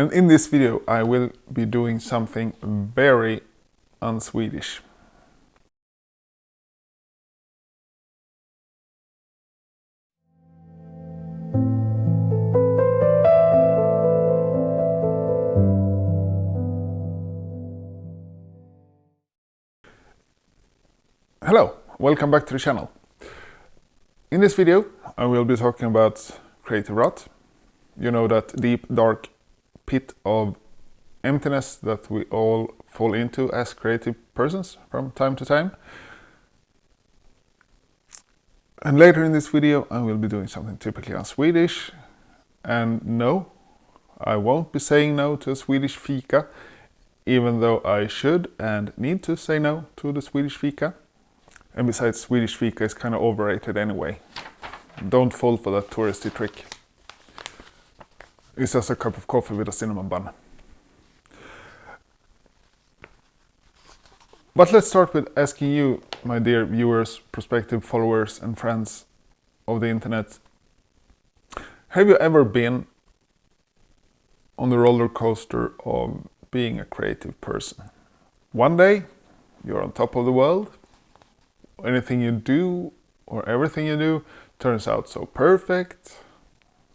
And in this video I will be doing something very un-Swedish. Hello, welcome back to the channel. In this video I will be talking about creativerut. You know, that deep dark pit of emptiness that we all fall into as creative persons from time to time. And later in this video I will be doing something typically un-Swedish. And no, I won't be saying no to a Swedish fika, even though I should and need to say no to the Swedish fika. And besides, Swedish fika is kind of overrated anyway. Don't fall for that touristy trick. It's just a cup of coffee with a cinnamon bun. But let's start with asking you, my dear viewers, prospective followers and friends of the internet. Have you ever been on the roller coaster of being a creative person? One day you're on top of the world. Anything you do or everything you do turns out so perfect,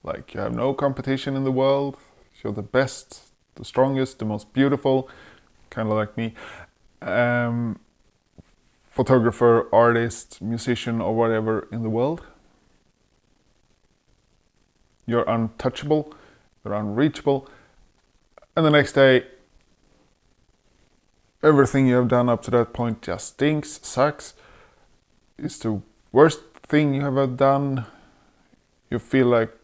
like you have no competition in the world, you're the best, the strongest, the most beautiful, kind of like me, photographer, artist, musician or whatever in the world. You're untouchable, you're unreachable, and the next day everything you have done up to that point just stinks, sucks. It's the worst thing you have ever done. You feel like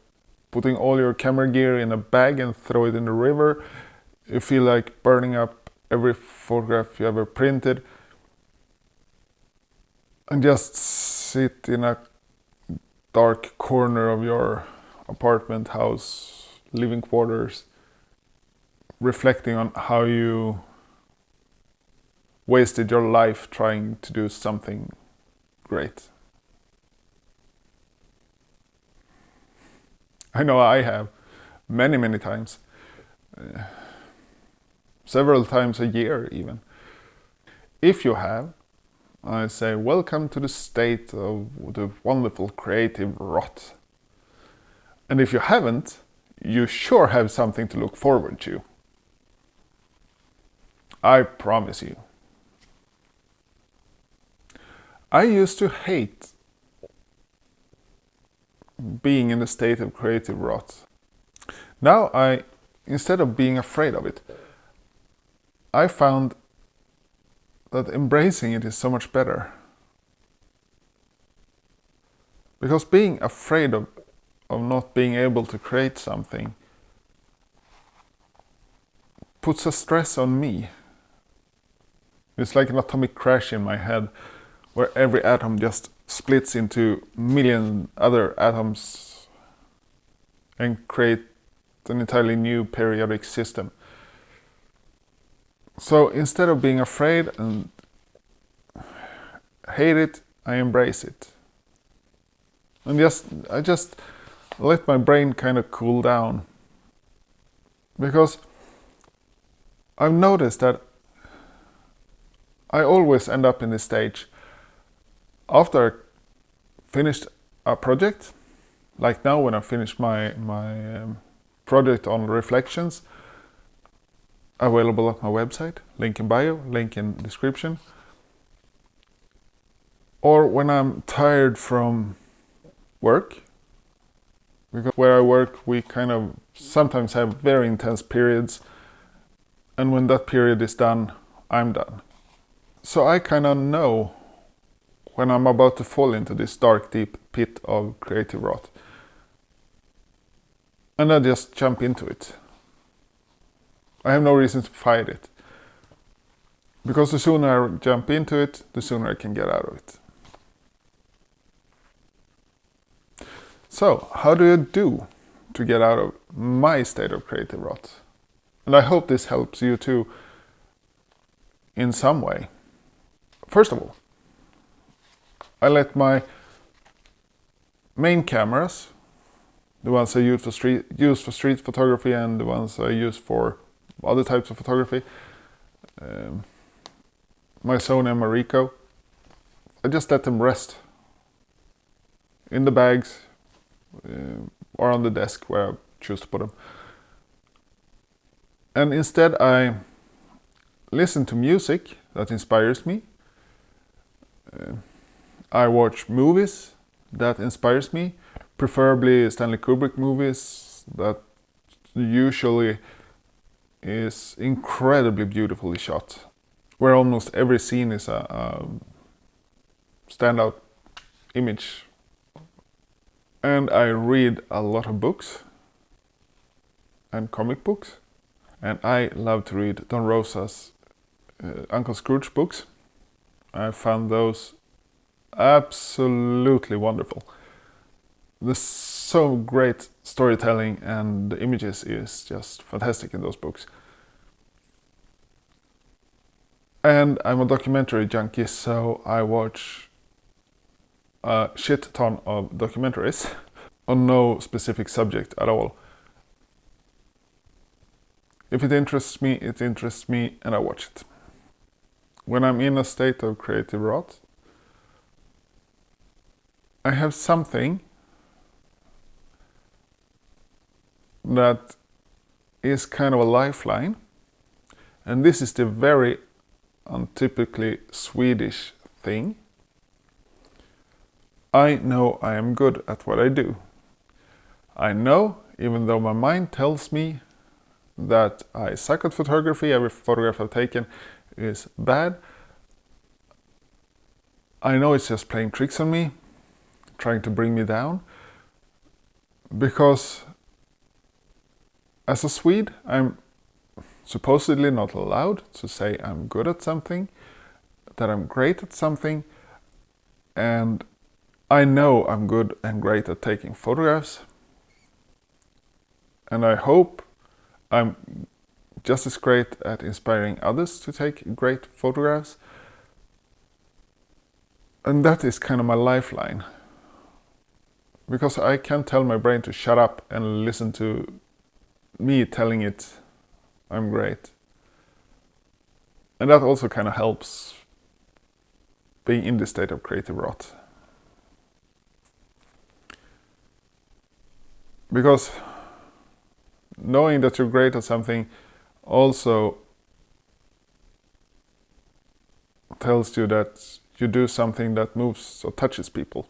putting all your camera gear in a bag and throw it in the river. You feel like burning up every photograph you ever printed and just sit in a dark corner of your apartment, house, living quarters, reflecting on how you wasted your life trying to do something great. I know I have many times, several times a year even. If you have, I say welcome to the state of the wonderful creative rot. And if you haven't, you sure have something to look forward to. I promise you. I used to hate being in the state of creative rot. Now instead of being afraid of it, I found that embracing it is so much better. Because being afraid of not being able to create something puts a stress on me. It's like an atomic crash in my head, where every atom just splits into a million other atoms and create an entirely new periodic system. So instead of being afraid and hate it, I embrace it. And I just let my brain kind of cool down. Because I've noticed that I always end up in this stage after I finished a project, like now when I finished my project on reflections, available at my website, link in bio, link in description. Or when I'm tired from work, because where I work we kind of sometimes have very intense periods, and when that period is done, I'm done. So I kind of know when I'm about to fall into this dark, deep pit of creative rot. And I just jump into it. I have no reason to fight it. Because the sooner I jump into it, the sooner I can get out of it. So, how do you do to get out of my state of creative rot? And I hope this helps you too in some way. First of all, I let my main cameras The ones I use for street photography and the ones I use for other types of photography. My Sony and my Ricoh, I just let them rest in the bags or on the desk where I choose to put them. And instead I listen to music that inspires me. I watch movies that inspires me, preferably Stanley Kubrick movies that usually is incredibly beautifully shot, where almost every scene is a standout image. And I read a lot of books and comic books, and I love to read Don Rosa's Uncle Scrooge books. I found those absolutely wonderful. There's so great storytelling and the images is just fantastic in those books. And I'm a documentary junkie, so I watch a shit ton of documentaries on no specific subject at all. If it interests me, and I watch it. When I'm in a state of creative rot, I have something that is kind of a lifeline, and this is the very untypically Swedish thing. I know I am good at what I do. I know, even though my mind tells me that I suck at photography, every photograph I've taken is bad. I know it's just playing tricks on me, trying to bring me down, because as a Swede, I'm supposedly not allowed to say I'm good at something, that I'm great at something, and I know I'm good and great at taking photographs, and I hope I'm just as great at inspiring others to take great photographs, and that is kind of my lifeline, because I can't tell my brain to shut up and listen to me telling it I'm great. And that also kind of helps being in this state of creative rot. Because knowing that you're great at something also tells you that you do something that moves or touches people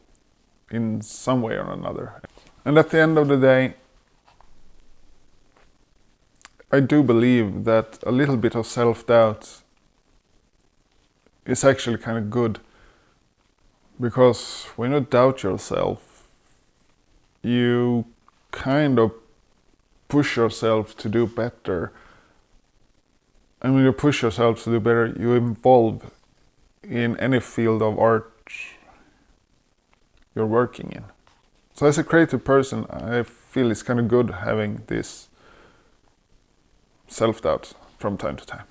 in some way or another. And at the end of the day, I do believe that a little bit of self-doubt is actually kind of good, because when you doubt yourself, you kind of push yourself to do better. And when you push yourself to do better, you evolve in any field of art you're working in. So as a creative person, I feel it's kind of good having this self-doubt from time to time.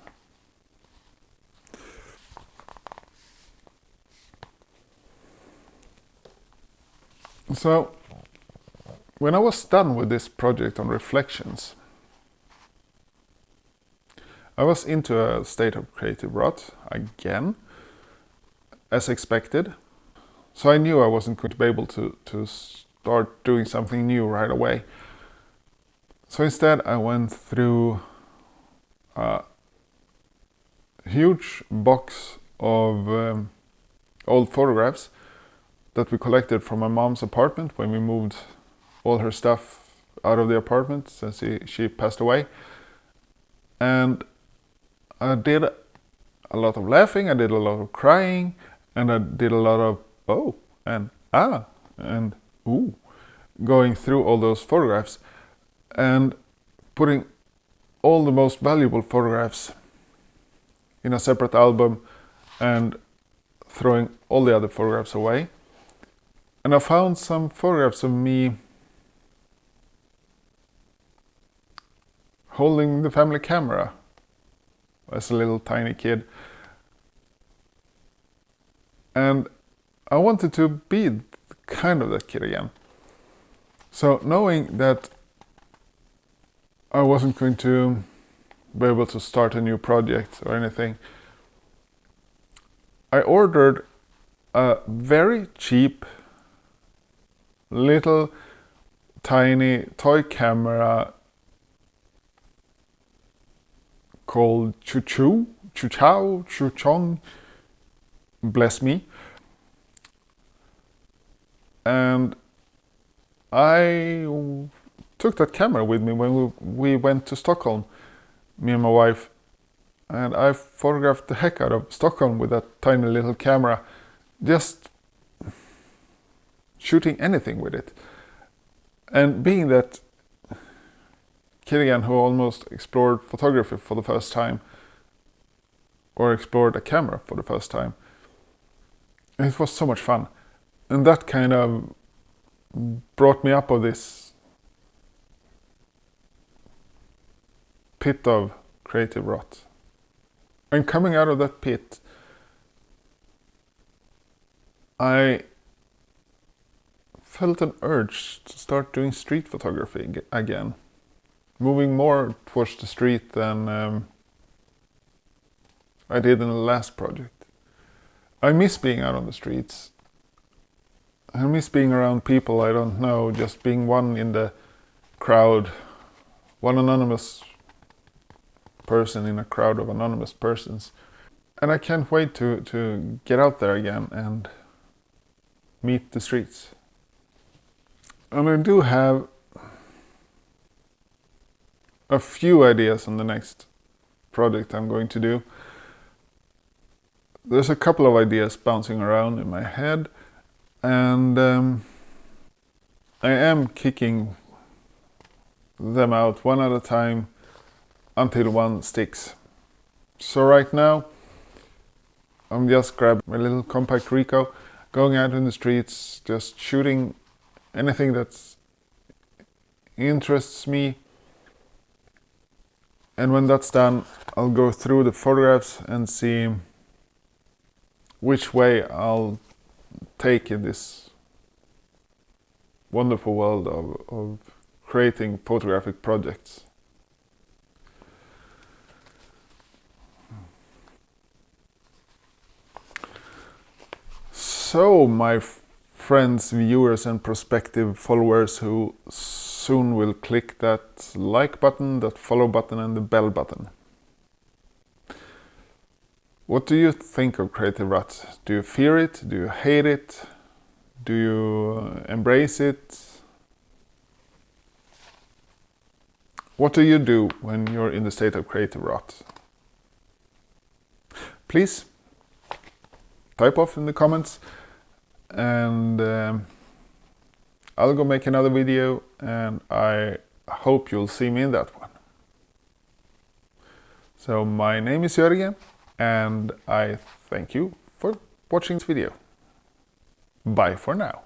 So, when I was done with this project on reflections, I was into a state of creative rot again, as expected. So I knew I wasn't going to be able to start doing something new right away. So instead I went through a huge box of old photographs that we collected from my mom's apartment when we moved all her stuff out of the apartment since she passed away. And I did a lot of laughing, I did a lot of crying, and I did a lot of oh and ah and ooh, going through all those photographs and putting all the most valuable photographs in a separate album and throwing all the other photographs away. And I found some photographs of me holding the family camera as a little tiny kid. And I wanted to be kind of that kid again. So knowing that I wasn't going to be able to start a new project or anything, I ordered a very cheap little tiny toy camera called Chuchong, bless me. And I took that camera with me when we went to Stockholm, me and my wife, and I photographed the heck out of Stockholm with that tiny little camera, just shooting anything with it. And being that kid again who almost explored photography for the first time, or explored a camera for the first time, it was so much fun. And that kind of brought me up of this pit of creative rot. And coming out of that pit, I felt an urge to start doing street photography again. Moving more towards the street than I did in the last project. I miss being out on the streets. I miss being around people I don't know, just being one in the crowd, one anonymous person in a crowd of anonymous persons. And I can't wait to get out there again and meet the streets. And I do have a few ideas on the next project I'm going to do. There's a couple of ideas bouncing around in my head, and I am kicking them out one at a time until one sticks. So right now I'm just grabbing my little compact Ricoh, going out in the streets, just shooting anything that interests me. And when that's done, I'll go through the photographs and see which way I'll take in this wonderful world of creating photographic projects. So, my friends, viewers and prospective followers who soon will click that like button, that follow button and the bell button. What do you think of creativerut? Do you fear it? Do you hate it? Do you embrace it? What do you do when you're in the state of creativerut? Please type off in the comments, and I'll go make another video, and I hope you'll see me in that one. So my name is Jresin, and I thank you for watching this video. Bye for now.